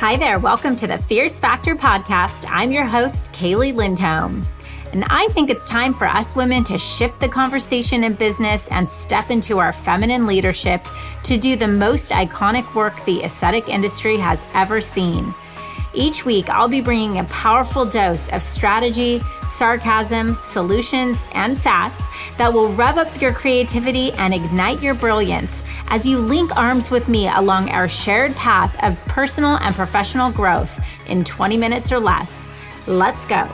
Hi there, welcome to the Fierce Factor podcast. I'm your host, Kaylee Lindholm. And I think it's time for us women to shift the conversation in business and step into our feminine leadership to do the most iconic work the aesthetic industry has ever seen. Each week, I'll be bringing a powerful dose of strategy, sarcasm, solutions, and sass that will rev up your creativity and ignite your brilliance as you link arms with me along our shared path of personal and professional growth in 20 minutes or less. Let's go.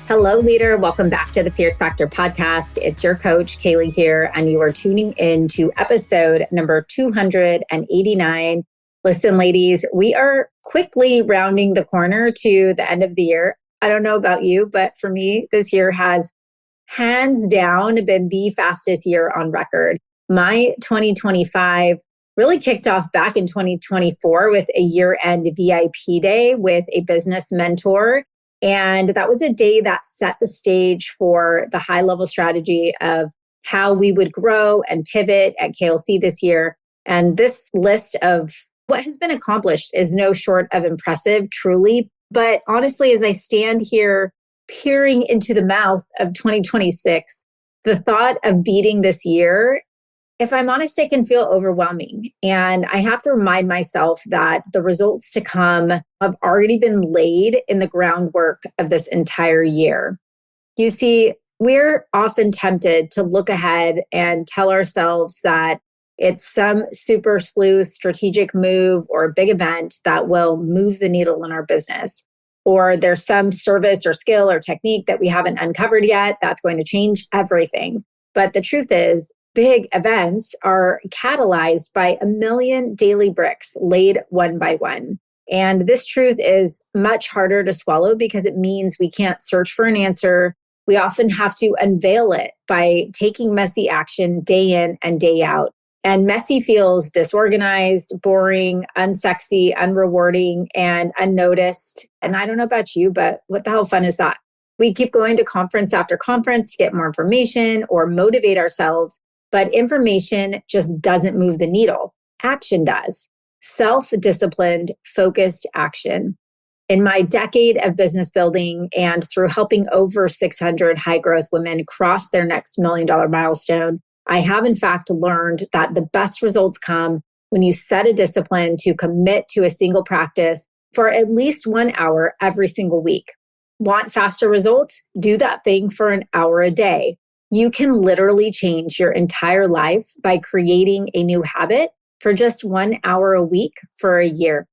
Hello, leader. Welcome back to the Fierce Factor podcast. It's your coach, Kaylee here, and you are tuning in to episode number 289. Listen, ladies, we are quickly rounding the corner to the end of the year. I don't know about you, but for me, this year has hands down been the fastest year on record. My 2025 really kicked off back in 2024 with a year-end VIP day with a business mentor. And that was a day that set the stage for the high-level strategy of how we would grow and pivot at KLC this year. And this list of what has been accomplished is no short of impressive, truly. But honestly, as I stand here peering into the mouth of 2026, the thought of beating this year, if I'm honest, it can feel overwhelming. And I have to remind myself that the results to come have already been laid in the groundwork of this entire year. You see, we're often tempted to look ahead and tell ourselves that it's some super sleuth strategic move or big event that will move the needle in our business. Or there's some service or skill or technique that we haven't uncovered yet that's going to change everything. But the truth is, big events are catalyzed by a million daily bricks laid one by one. And this truth is much harder to swallow because it means we can't search for an answer. We often have to unveil it by taking messy action day in and day out. And messy feels disorganized, boring, unsexy, unrewarding, and unnoticed. And I don't know about you, but what the hell fun is that? We keep going to conference after conference to get more information or motivate ourselves, but information just doesn't move the needle. Action does. Self-disciplined, focused action. In my decade of business building and through helping over 600 high-growth women cross their next $1 million milestone, I have in fact learned that the best results come when you set a discipline to commit to a single practice for at least 1 hour every single week. Want faster results? Do that thing for an hour a day. You can literally change your entire life by creating a new habit for just 1 hour a week for a year.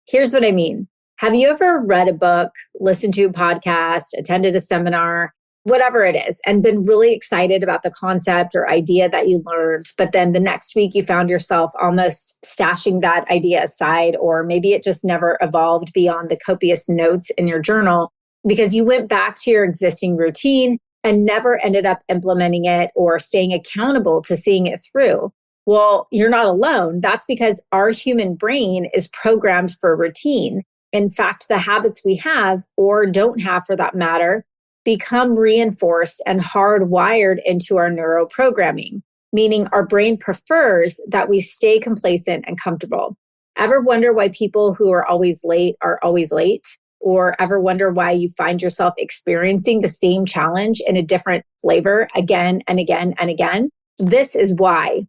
Here's what I mean. Have you ever read a book, listened to a podcast, attended a seminar, whatever it is, and been really excited about the concept or idea that you learned, but then the next week you found yourself almost stashing that idea aside, or maybe it just never evolved beyond the copious notes in your journal because you went back to your existing routine and never ended up implementing it or staying accountable to seeing it through? Well, you're not alone. That's because our human brain is programmed for routine. In fact, the habits we have, or don't have for that matter, become reinforced and hardwired into our neuroprogramming, meaning our brain prefers that we stay complacent and comfortable. Ever wonder why people who are always late are always late? Or ever wonder why you find yourself experiencing the same challenge in a different flavor again and again and again? This is why.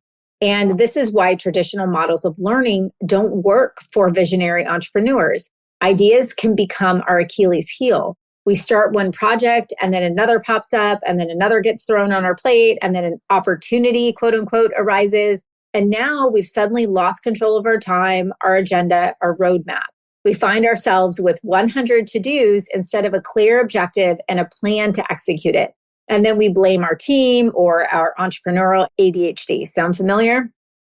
And this is why traditional models of learning don't work for visionary entrepreneurs. Ideas can become our Achilles heel. We start one project and then another pops up and then another gets thrown on our plate and then an opportunity, quote unquote, arises. And now we've suddenly lost control of our time, our agenda, our roadmap. We find ourselves with 100 to-dos instead of a clear objective and a plan to execute it. And then we blame our team or our entrepreneurial ADHD. Sound familiar?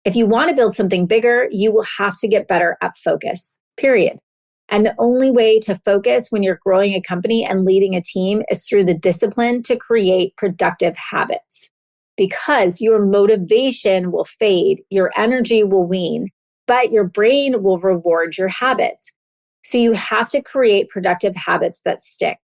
If you want to build something bigger, you will have to get better at focus, period. And the only way to focus when you're growing a company and leading a team is through the discipline to create productive habits. Because your motivation will fade, your energy will wane, but your brain will reward your habits. So you have to create productive habits that stick.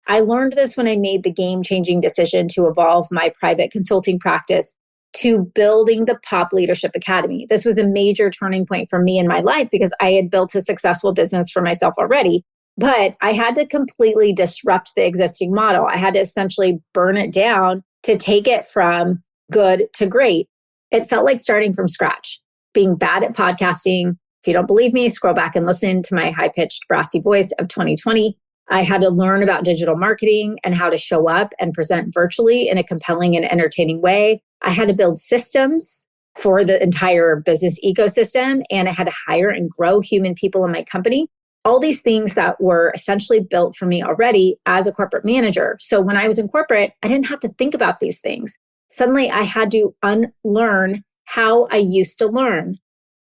I learned this when I made the game-changing decision to evolve my private consulting practice to building the Pop Leadership Academy. This was a major turning point for me in my life because I had built a successful business for myself already, but I had to completely disrupt the existing model. I had to essentially burn it down to take it from good to great. It felt like starting from scratch, being bad at podcasting. If you don't believe me, scroll back and listen to my high-pitched, brassy voice of 2020. I had to learn about digital marketing and how to show up and present virtually in a compelling and entertaining way. I had to build systems for the entire business ecosystem, and I had to hire and grow human people in my company. All these things that were essentially built for me already as a corporate manager. So when I was in corporate, I didn't have to think about these things. Suddenly I had to unlearn how I used to learn.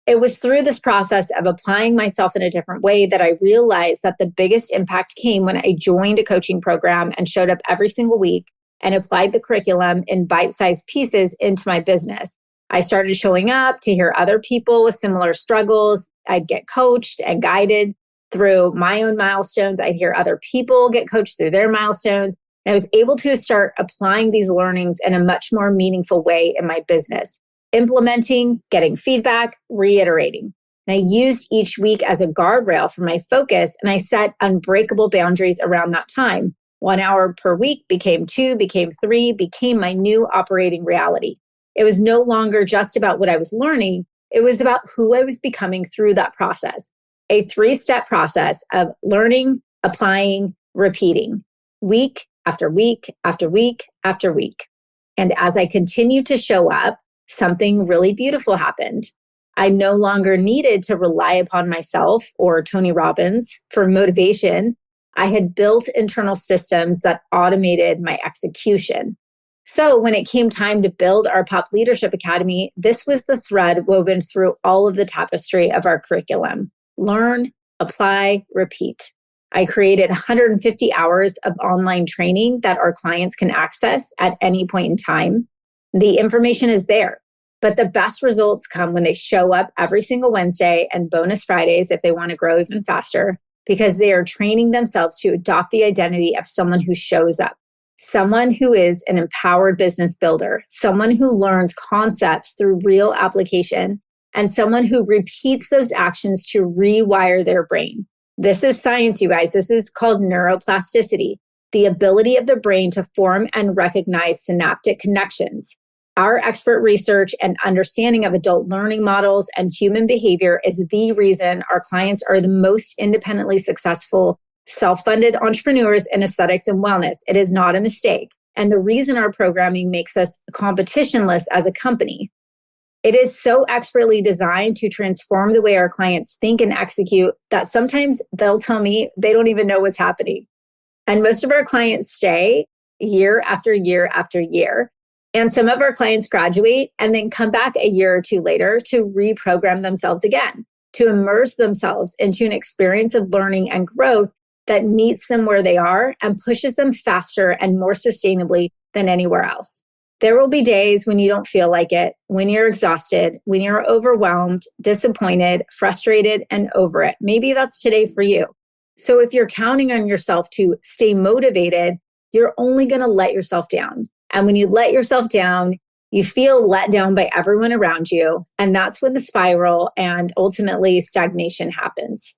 It was through this process of applying myself in a different way that I realized that the biggest impact came when I joined a coaching program and showed up every single week and applied the curriculum in bite-sized pieces into my business. I started showing up to hear other people with similar struggles. I'd get coached and guided through my own milestones. I'd hear other people get coached through their milestones. And I was able to start applying these learnings in a much more meaningful way in my business, implementing, getting feedback, reiterating. And I used each week as a guardrail for my focus, and I set unbreakable boundaries around that time. 1 hour per week became 2, became 3, became my new operating reality. It was no longer just about what I was learning. It was about who I was becoming through that process. A 3-step process of learning, applying, repeating, week after week after week after week. And as I continued to show up, something really beautiful happened. I no longer needed to rely upon myself or Tony Robbins for motivation. I had built internal systems that automated my execution. So when it came time to build our Pop Leadership Academy, this was the thread woven through all of the tapestry of our curriculum. Learn, apply, repeat. I created 150 hours of online training that our clients can access at any point in time. The information is there, but the best results come when they show up every single Wednesday and bonus Fridays if they want to grow even faster, because they are training themselves to adopt the identity of someone who shows up, someone who is an empowered business builder, someone who learns concepts through real application, and someone who repeats those actions to rewire their brain. This is science, you guys. This is called neuroplasticity, the ability of the brain to form and recognize synaptic connections. Our expert research and understanding of adult learning models and human behavior is the reason our clients are the most independently successful, self-funded entrepreneurs in aesthetics and wellness. It is not a mistake. And the reason our programming makes us competitionless as a company. It is so expertly designed to transform the way our clients think and execute that sometimes they'll tell me they don't even know what's happening. And most of our clients stay year after year after year. And some of our clients graduate and then come back a year or two later to reprogram themselves again, to immerse themselves into an experience of learning and growth that meets them where they are and pushes them faster and more sustainably than anywhere else. There will be days when you don't feel like it, when you're exhausted, when you're overwhelmed, disappointed, frustrated, and over it. Maybe that's today for you. So if you're counting on yourself to stay motivated, you're only going to let yourself down. And when you let yourself down, you feel let down by everyone around you. And that's when the spiral and ultimately stagnation happens.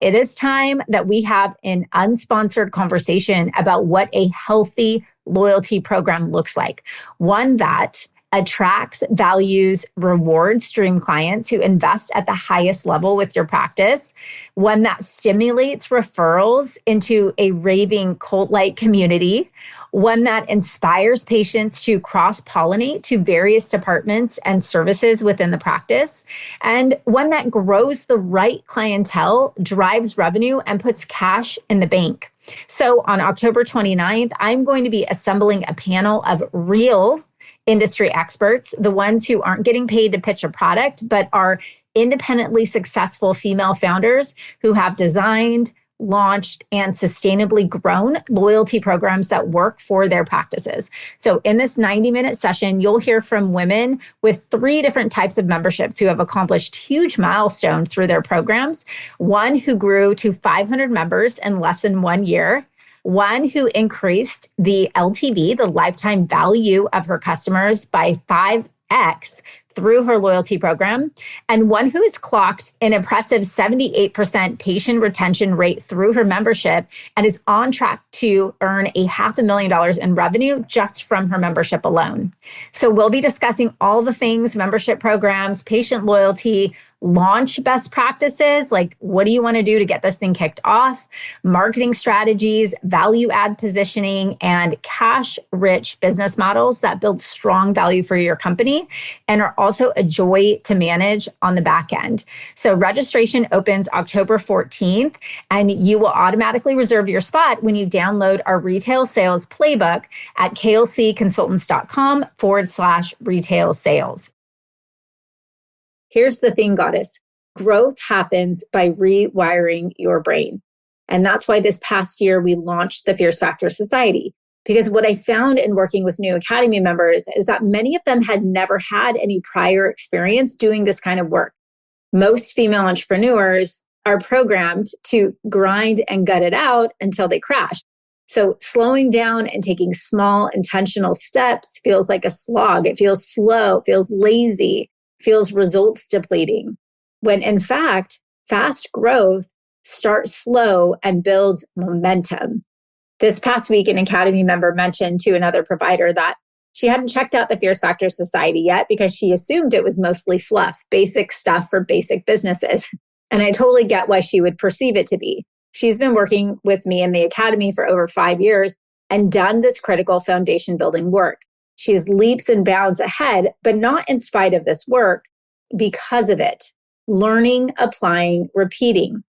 It is time that we have an unsponsored conversation about what a healthy loyalty program looks like. One that attracts, values, rewards dream clients who invest at the highest level with your practice. One that stimulates referrals into a raving cult-like community. One that inspires patients to cross-pollinate to various departments and services within the practice. And one that grows the right clientele, drives revenue, and puts cash in the bank. So on October 29th, I'm going to be assembling a panel of real industry experts, the ones who aren't getting paid to pitch a product, but are independently successful female founders who have designed, launched, and sustainably grown loyalty programs that work for their practices. So in this 90-minute session, you'll hear from women with 3 different types of memberships who have accomplished huge milestones through their programs. One who grew to 500 members in less than 1 year. one who increased the LTV, the lifetime value of her customers, by 5x through her loyalty program, and one who has clocked an impressive 78% patient retention rate through her membership and is on track to earn $500,000 in revenue just from her membership alone. So we'll be discussing all the things: membership programs, patient loyalty, launch best practices, like what do you want to do to get this thing kicked off, marketing strategies, value add positioning, and cash-rich business models that build strong value for your company and are also a joy to manage on the back end. So registration opens October 14th, and you will automatically reserve your spot when you download our retail sales playbook at klcconsultants.com/retail sales. Here's the thing, Goddess. Growth happens by rewiring your brain. And that's why this past year we launched the Fierce Factor Society. Because what I found in working with new Academy members is that many of them had never had any prior experience doing this kind of work. Most female entrepreneurs are programmed to grind and gut it out until they crash. So slowing down and taking small intentional steps feels like a slog. It feels slow, it feels lazy, feels results depleting, when in fact, fast growth starts slow and builds momentum. This past week, an Academy member mentioned to another provider that she hadn't checked out the Fierce Factor Society yet because she assumed it was mostly fluff, basic stuff for basic businesses. And I totally get why she would perceive it to be. She's been working with me in the Academy for over 5 years and done this critical foundation building work. She's leaps and bounds ahead, but not in spite of this work, because of it. Learning, applying, repeating.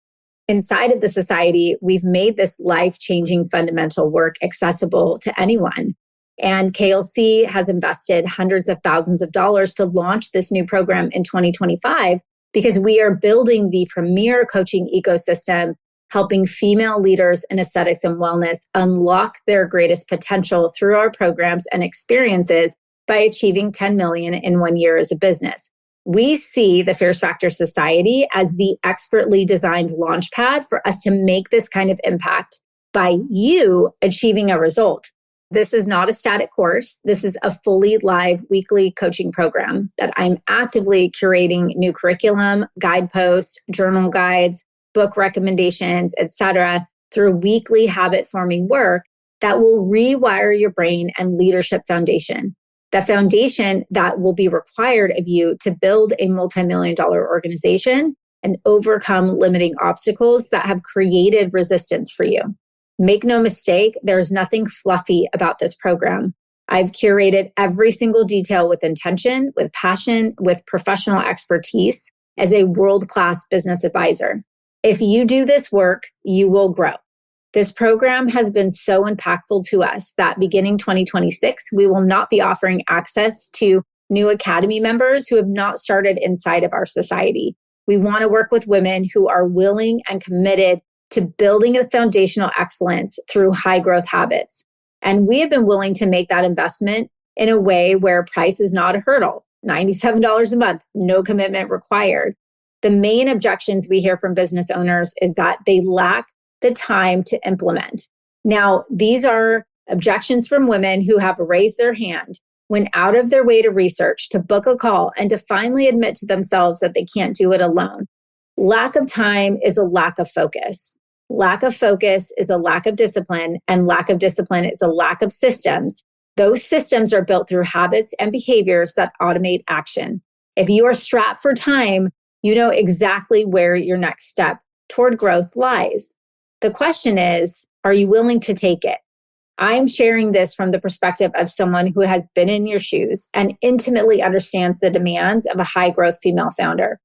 Inside of the society, we've made this life-changing fundamental work accessible to anyone. And KLC has invested hundreds of thousands of dollars to launch this new program in 2025 because we are building the premier coaching ecosystem, helping female leaders in aesthetics and wellness unlock their greatest potential through our programs and experiences by achieving 10 million in 1 year as a business. We see the Fierce Factor Society as the expertly designed launchpad for us to make this kind of impact by you achieving a result. This is not a static course. This is a fully live weekly coaching program that I'm actively curating new curriculum, guideposts, journal guides, book recommendations, etc., through weekly habit forming work that will rewire your brain and leadership foundation. The foundation that will be required of you to build a multi-million-dollar organization and overcome limiting obstacles that have created resistance for you. Make no mistake, there's nothing fluffy about this program. I've curated every single detail with intention, with passion, with professional expertise as a world-class business advisor. If you do this work, you will grow. This program has been so impactful to us that beginning 2026, we will not be offering access to new Academy members who have not started inside of our society. We want to work with women who are willing and committed to building a foundational excellence through high growth habits. And we have been willing to make that investment in a way where price is not a hurdle. $97 a month, no commitment required. The main objections we hear from business owners is that they lack the time to implement. Now, these are objections from women who have raised their hand, went out of their way to research, to book a call, and to finally admit to themselves that they can't do it alone. Lack of time is a lack of focus. Lack of focus is a lack of discipline, and lack of discipline is a lack of systems. Those systems are built through habits and behaviors that automate action. If you are strapped for time, you know exactly where your next step toward growth lies. The question is, are you willing to take it? I am sharing this from the perspective of someone who has been in your shoes and intimately understands the demands of a high growth female founder.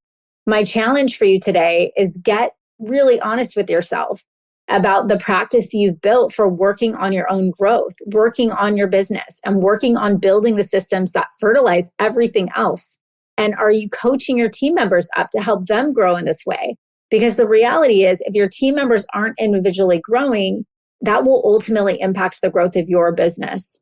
My challenge for you today is get really honest with yourself about the practice you've built for working on your own growth, working on your business, and working on building the systems that fertilize everything else. And are you coaching your team members up to help them grow in this way? Because the reality is, if your team members aren't individually growing, that will ultimately impact the growth of your business.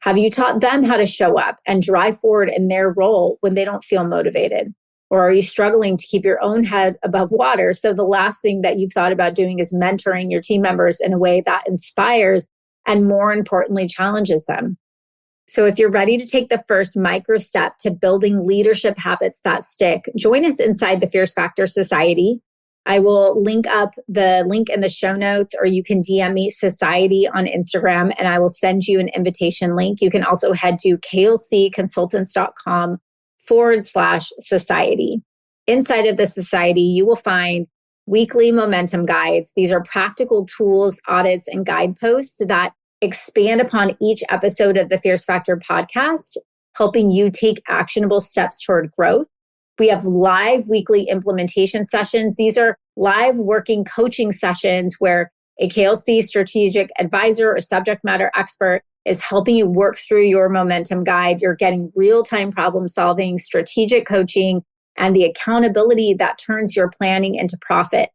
Have you taught them how to show up and drive forward in their role when they don't feel motivated? Or are you struggling to keep your own head above water? So the last thing that you've thought about doing is mentoring your team members in a way that inspires and, more importantly, challenges them. So if you're ready to take the first micro step to building leadership habits that stick, join us inside the Fierce Factor Society. I will link up the link in the show notes, or you can DM me Society on Instagram and I will send you an invitation link. You can also head to klcconsultants.com/society. Inside of the society, you will find weekly momentum guides. These are practical tools, audits, and guideposts that expand upon each episode of the Fierce Factor podcast, helping you take actionable steps toward growth. We have live weekly implementation sessions. These are live working coaching sessions where a KLC strategic advisor or subject matter expert is helping you work through your momentum guide. You're getting real-time problem solving, strategic coaching, and the accountability that turns your planning into profit.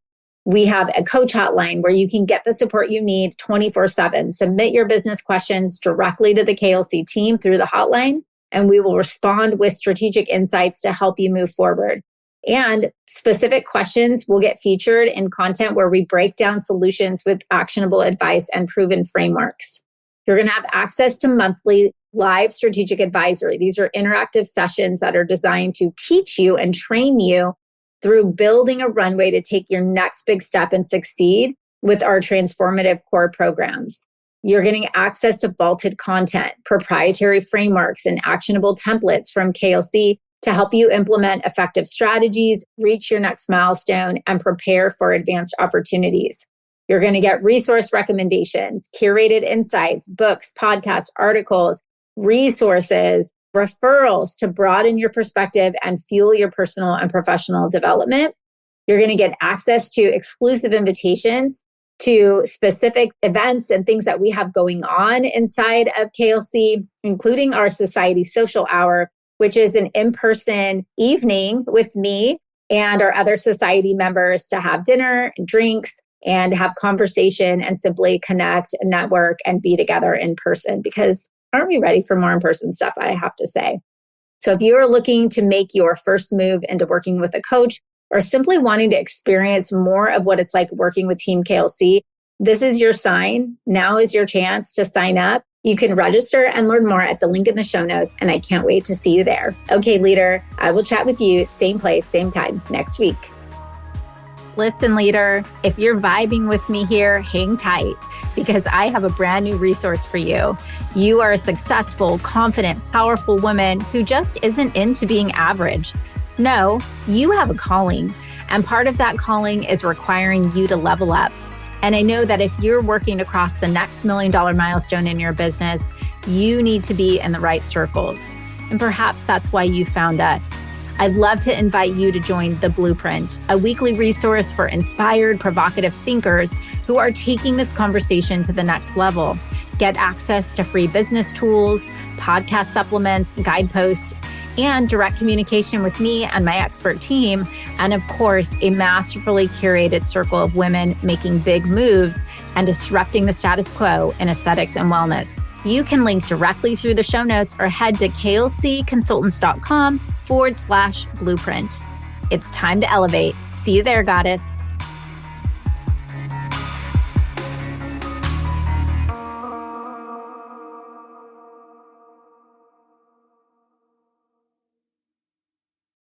We have a coach hotline where you can get the support you need 24/7. Submit your business questions directly to the KLC team through the hotline, and we will respond with strategic insights to help you move forward. And specific questions will get featured in content where we break down solutions with actionable advice and proven frameworks. You're going to have access to monthly live strategic advisory. These are interactive sessions that are designed to teach you and train you through building a runway to take your next big step and succeed with our transformative core programs. You're getting access to vaulted content, proprietary frameworks, and actionable templates from KLC to help you implement effective strategies, reach your next milestone, and prepare for advanced opportunities. You're going to get resource recommendations, curated insights, books, podcasts, articles, resources, referrals to broaden your perspective and fuel your personal and professional development. You're going to get access to exclusive invitations to specific events and things that we have going on inside of KLC, including our Society Social Hour, which is an in-person evening with me and our other society members to have dinner and drinks and have conversation and simply connect and network and be together in person, because aren't we ready for more in-person stuff, I have to say. So if you're looking to make your first move into working with a coach or simply wanting to experience more of what it's like working with Team KLC, this is your sign. Now is your chance to sign up. You can register and learn more at the link in the show notes, and I can't wait to see you there. Okay, leader, I will chat with you same place, same time next week. Listen, leader, if you're vibing with me here, hang tight, because I have a brand new resource for you. You are a successful, confident, powerful woman who just isn't into being average. No, you have a calling, and part of that calling is requiring you to level up. And I know that if you're working across the next $1 million milestone in your business, you need to be in the right circles. And perhaps that's why you found us. I'd love to invite you to join The Blueprint, a weekly resource for inspired, provocative thinkers who are taking this conversation to the next level. Get access to free business tools, podcast supplements, guideposts, and direct communication with me and my expert team. And of course, a masterfully curated circle of women making big moves and disrupting the status quo in aesthetics and wellness. You can link directly through the show notes or head to klcconsultants.com/blueprint. It's time to elevate. See you there, goddess.